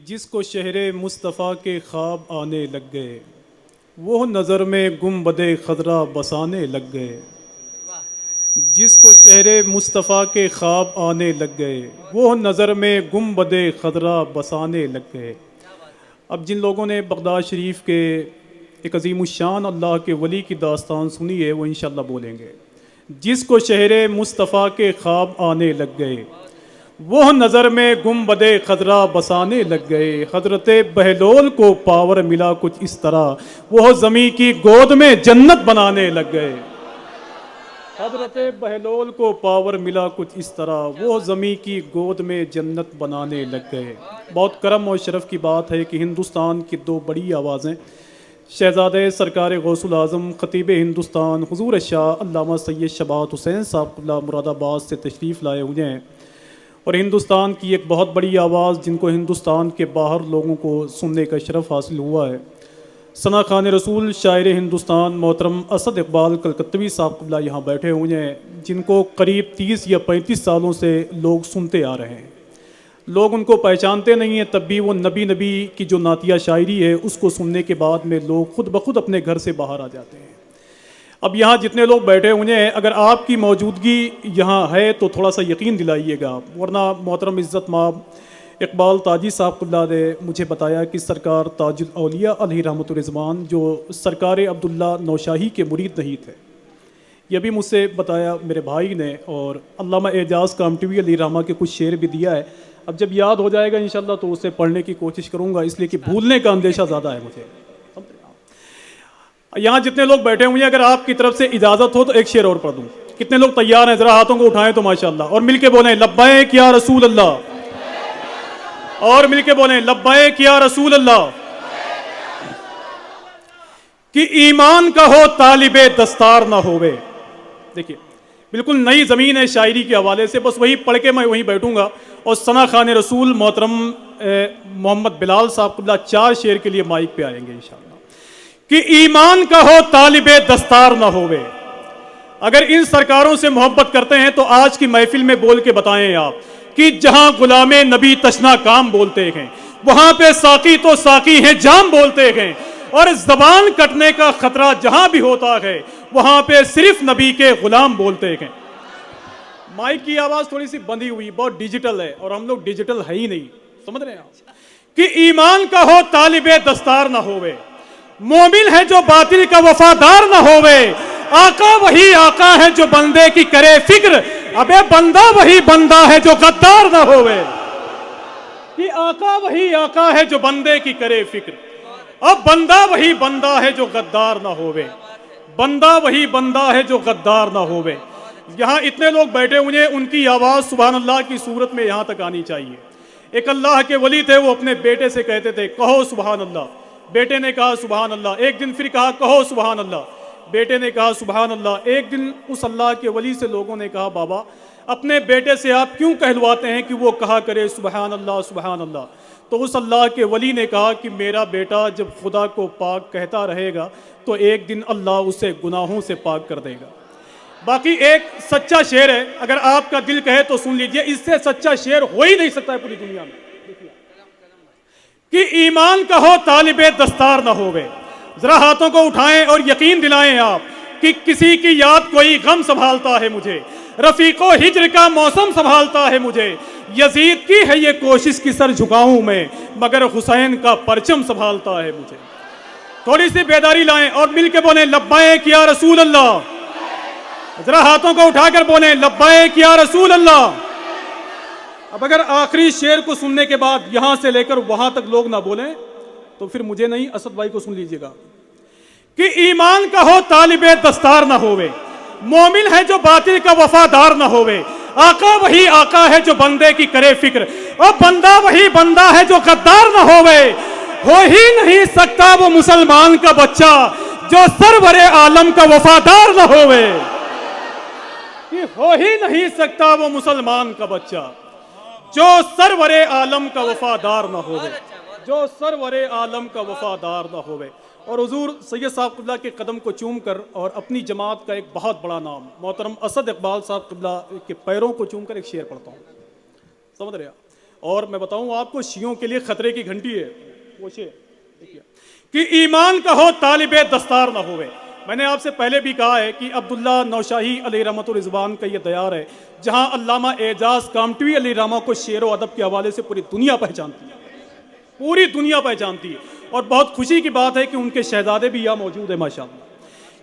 جس کو شہر مصطفیٰ کے خواب آنے لگ گئے وہ نظر میں گنبد خضرا بسانے لگ گئے. جس کو شہر مصطفیٰ کے خواب آنے لگ گئے وہ نظر میں گنبد خضرا بسانے لگ گئے. اب جن لوگوں نے بغداد شریف کے ایک عظیم الشان اللہ کے ولی کی داستان سنی ہے وہ انشاءاللہ بولیں گے. جس کو شہر مصطفیٰ کے خواب آنے لگ گئے وہ نظر میں گنبد خضرا بسانے لگ گئے. حضرت بہلول کو پاور ملا کچھ اس طرح وہ زمیں کی گود میں جنت بنانے لگ گئے. حضرت بہلول کو پاور ملا کچھ اس طرح وہ زمیں کی گود میں جنت بنانے لگ گئے. بہت کرم اور شرف کی بات ہے کہ ہندوستان کی دو بڑی آوازیں شہزادے سرکار غوث العظم خطیب ہندوستان حضور شاہ علامہ سید شبات حسین صاحب اللہ مراد آباد سے تشریف لائے ہوئے ہیں، اور ہندوستان کی ایک بہت بڑی آواز جن کو ہندوستان کے باہر لوگوں کو سننے کا شرف حاصل ہوا ہے، ثنا خوان رسول شاعر ہندوستان محترم اسد اقبال کلکتوی صاحب اللہ یہاں بیٹھے ہوئے ہیں، جن کو قریب 30 یا 35 سالوں سے لوگ سنتے آ رہے ہیں. لوگ ان کو پہچانتے نہیں ہیں، تب بھی وہ نبی کی جو نعتیہ شاعری ہے اس کو سننے کے بعد میں لوگ خود بخود اپنے گھر سے باہر آ جاتے ہیں. اب یہاں جتنے لوگ بیٹھے ہوئے ہیں اگر آپ کی موجودگی یہاں ہے تو تھوڑا سا یقین دلائیے گا، ورنہ محترم عزت مآب اقبال تاجی صاحب اللہ نے مجھے بتایا کہ سرکار تاج الاولیاء علیہ رحمۃ الرضوان جو سرکار عبداللہ نوشاہی کے مرید نہیں تھے، یہ بھی مجھ سے بتایا میرے بھائی نے، اور علامہ اعجاز کامٹوی علیہ رحمہ کے کچھ شعر بھی دیا ہے. اب جب یاد ہو جائے گا انشاءاللہ تو اسے پڑھنے کی کوشش کروں گا، اس لیے کہ بھولنے کا اندیشہ زیادہ ہے مجھے. یہاں جتنے لوگ بیٹھے ہوئے ہیں اگر آپ کی طرف سے اجازت ہو تو ایک شعر اور پڑھ دوں. کتنے لوگ تیار ہیں؟ ذرا ہاتھوں کو اٹھائیں تو ماشاءاللہ، اور مل کے بولیں لبیک یا رسول اللہ، اور مل کے بولیں لبیک یا رسول اللہ. کہ ایمان کا ہو طالب دستار نہ ہوئے. دیکھیے بالکل نئی زمین ہے شاعری کے حوالے سے، بس وہی پڑھ کے میں وہیں بیٹھوں گا، اور ثنا خوان رسول محترم محمد بلال صاحب اللہ 4 شعر کے لیے مائک پہ آئیں گے انشاءاللہ. کہ ایمان کا ہو طالب دستار نہ ہوئے. اگر ان سرکاروں سے محبت کرتے ہیں تو آج کی محفل میں بول کے بتائیں آپ کہ جہاں غلام نبی تشنا کام بولتے ہیں وہاں پہ ساقی تو ساقی ہیں جام بولتے ہیں، اور زبان کٹنے کا خطرہ جہاں بھی ہوتا ہے وہاں پہ صرف نبی کے غلام بولتے ہیں. مائک کی آواز تھوڑی سی بندھی ہوئی، بہت ڈیجیٹل ہے اور ہم لوگ ڈیجیٹل ہے ہی نہیں، سمجھ رہے ہیں آپ؟ کہ ایمان کا ہو طالب دستار نہ ہوئے، مومن ہے جو باطل کا وفادار نہ ہوئے، آقا وہی آقا ہے جو بندے کی کرے فکر، ابے بندہ وہی بندہ ہے جو غدار نہ ہوئے. کہ آقا وہی آقا ہے جو بندے کی کرے فکر، اب بندہ وہی بندہ ہے جو غدار نہ ہوئے، بندہ وہی بندہ ہے جو غدار نہ ہوئے. یہاں اتنے لوگ بیٹھے ہوئے ہیں، ان کی آواز سبحان اللہ کی صورت میں یہاں تک آنی چاہیے. ایک اللہ کے ولی تھے، وہ اپنے بیٹے سے کہتے تھے کہو سبحان اللہ. بیٹے نے کہا سبحان اللہ، ایک دن پھر کہا کہو سبحان اللہ. بیٹے نے کہا سبحان اللہ. ایک دن اس اللہ کے ولی سے لوگوں نے کہا بابا اپنے بیٹے سے آپ کیوں کہلواتے ہیں کہ وہ کہا کرے سبحان اللہ سبحان اللہ؟ تو اس اللہ کے ولی نے کہا کہ میرا بیٹا جب خدا کو پاک کہتا رہے گا تو ایک دن اللہ اسے گناہوں سے پاک کر دے گا. باقی ایک سچا شعر ہے، اگر آپ کا دل کہے تو سن لیجئے، اس سے سچا شعر ہو ہی نہیں سکتا ہے پوری دنیا میں. کہ ایمان کا ہو طالب دستار نہ ہوئے. ذرا ہاتھوں کو اٹھائیں اور یقین دلائیں آپ کہ کسی کی یاد کوئی غم سنبھالتا ہے مجھے، رفیق و ہجر کا موسم سنبھالتا ہے مجھے، یزید کی ہے یہ کوشش کی سر جھکاؤں میں مگر حسین کا پرچم سنبھالتا ہے مجھے. تھوڑی سی بیداری لائیں اور مل کے بولیں لبیک یا رسول اللہ. ذرا ہاتھوں کو اٹھا کر بولیں لبیک یا رسول اللہ. اب اگر آخری شعر کو سننے کے بعد یہاں سے لے کر وہاں تک لوگ نہ بولیں تو پھر مجھے نہیں، اسد بھائی کو سن لیجئے گا. کہ ایمان کا ہو طالب دستار نہ ہوئے، مومن ہے جو باطل کا وفادار نہ ہوئے، آقا وہی آقا ہے جو بندے کی کرے فکر، اور بندہ وہی بندہ ہے جو غدار نہ ہوئے. ہو ہی نہیں سکتا وہ مسلمان کا بچہ جو سرور عالم کا وفادار نہ ہوئے. کہ ہو ہی نہیں سکتا وہ مسلمان کا بچہ جو سرور عالم کا وفادار نہ ہوئے، جو سرور عالم کا وفادار نہ ہوئے. اور حضور سید صاحب قبلہ کے قدم کو چوم کر اور اپنی جماعت کا ایک بہت بڑا نام محترم اسد اقبال صاحب قبلہ کے پیروں کو چوم کر ایک شعر پڑھتا ہوں، سمجھ رہے ہیں؟ اور میں بتاؤں آپ کو شیعوں کے لیے خطرے کی گھنٹی ہے وہ شے دیکھیے کہ ایمان کا ہو طالب دستار نہ ہوئے. میں نے آپ سے پہلے بھی کہا ہے کہ عبداللہ نوشاہی علیہ رحمۃ الرضوان کا یہ دیار ہے جہاں علامہ اعجاز کامٹوی علیہ رحمہ کو شعر و ادب کے حوالے سے پوری دنیا پہچانتی ہے, پوری دنیا پہچانتی ہے. اور بہت خوشی کی بات ہے کہ ان کے شہزادے بھی یہاں موجود ہیں ماشاءاللہ.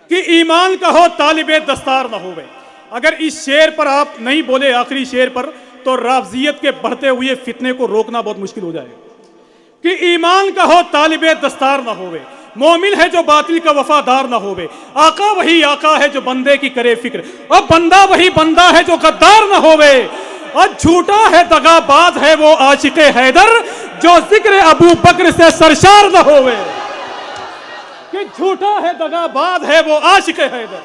کہ ایمان کا ہو طالب دستار نہ ہوئے. اگر اس شعر پر آپ نہیں بولے آخری شعر پر تو رافضیت کے بڑھتے ہوئے فتنے کو روکنا بہت مشکل ہو جائے گا. کہ ایمان کا ہو طالب دستار نہ ہوئے, مومن ہے جو باطل کا وفادار نہ ہوئے, آقا وہی آقا ہے جو بندے کی کرے فکر, اور بندہ وہی بندہ ہے جو غدار نہ ہوئے, اور جھوٹا ہے دغا باز ہے وہ عاشق حیدر جو ذکر ابو بکر سے سرشار نہ ہوئے. کہ جھوٹا ہے دغا باز ہے وہ عاشق حیدر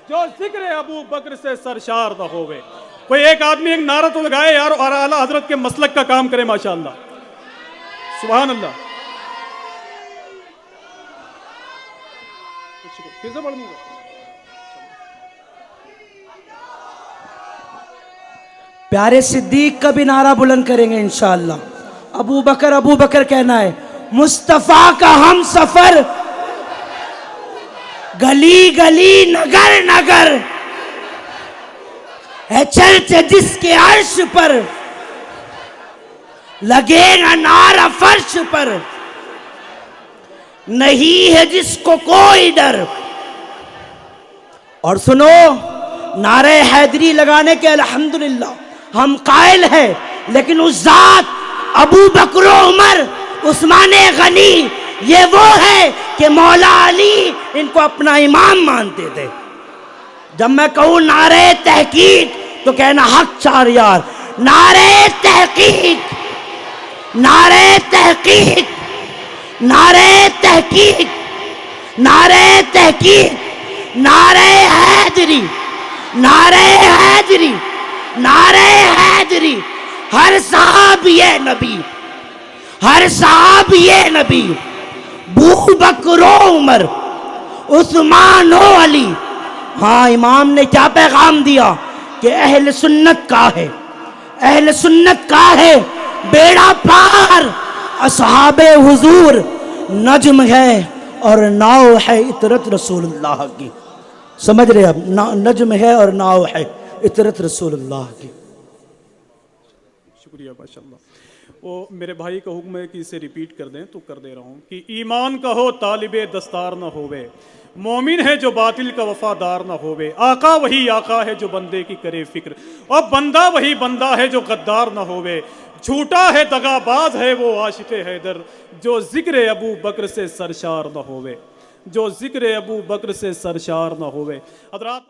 جو ذکر ابو بکر سے سرشار نہ ہوئے. کوئی ایک آدمی ایک نعرہ تو لگائے یار, اور اعلیٰ حضرت کے مسلک کا کام کرے ماشاءاللہ. سبحان اللہ. پھر سے پڑھ دوں گا. پیارے صدیق کا بھی نعرہ بلند کریں گے انشاءاللہ. ابو بکر کہنا ہے, مصطفیٰ کا ہم سفر گلی گلی نگر نگر ہے چرچ جس کے عرش پر لگے گا نعرہ فرش پر نہیں ہے جس کو کوئی ڈر. اور سنو, نعرہ حیدری لگانے کے الحمدللہ ہم قائل ہیں, لیکن اس ذات ابو بکر و عمر عثمان غنی یہ وہ ہے کہ مولا علی ان کو اپنا امام مانتے تھے. جب میں کہوں نعرہ تحقیق تو کہنا حق چار یار. نعرہ تحقیق, نعرہ تحقیق, نعرہ تحقیق, نعرہ تحقیق, نعرہ حیدری, نعرہ حیدری, نعرہ حیدری. ہر صاحب یہ نبی, ہر صاحب یہ نبی, ابو بکر و عمر عثمان و علی. ہاں, امام نے کیا پیغام دیا کہ اہل سنت کا ہے, اہل سنت کا ہے بیڑا پار. اصحاب حضور نجم ہے اور ناؤ ہے اطرت رسول اللہ کی. سمجھ رہے اب, نجم ہے اور ناؤ ہے اطرت رسول اللہ کی. شکریہ ماشاءاللہ. وہ میرے بھائی کا حکم ہے کہ اسے ریپیٹ کر دیں تو کر دے رہا ہوں. کہ ایمان کا ہو طالب دستار نہ ہوئے, مومن ہے جو باطل کا وفادار نہ ہوئے, آقا وہی آقا ہے جو بندے کی کرے فکر, اور بندہ وہی بندہ ہے جو غدار نہ ہوئے. جھوٹا ہے دغا باز ہے وہ عاشق حیدر جو ذکر ابو بکر سے سرشار نہ ہوئے, جو ذکر ابو بکر سے سرشار نہ ہوئے. حضرات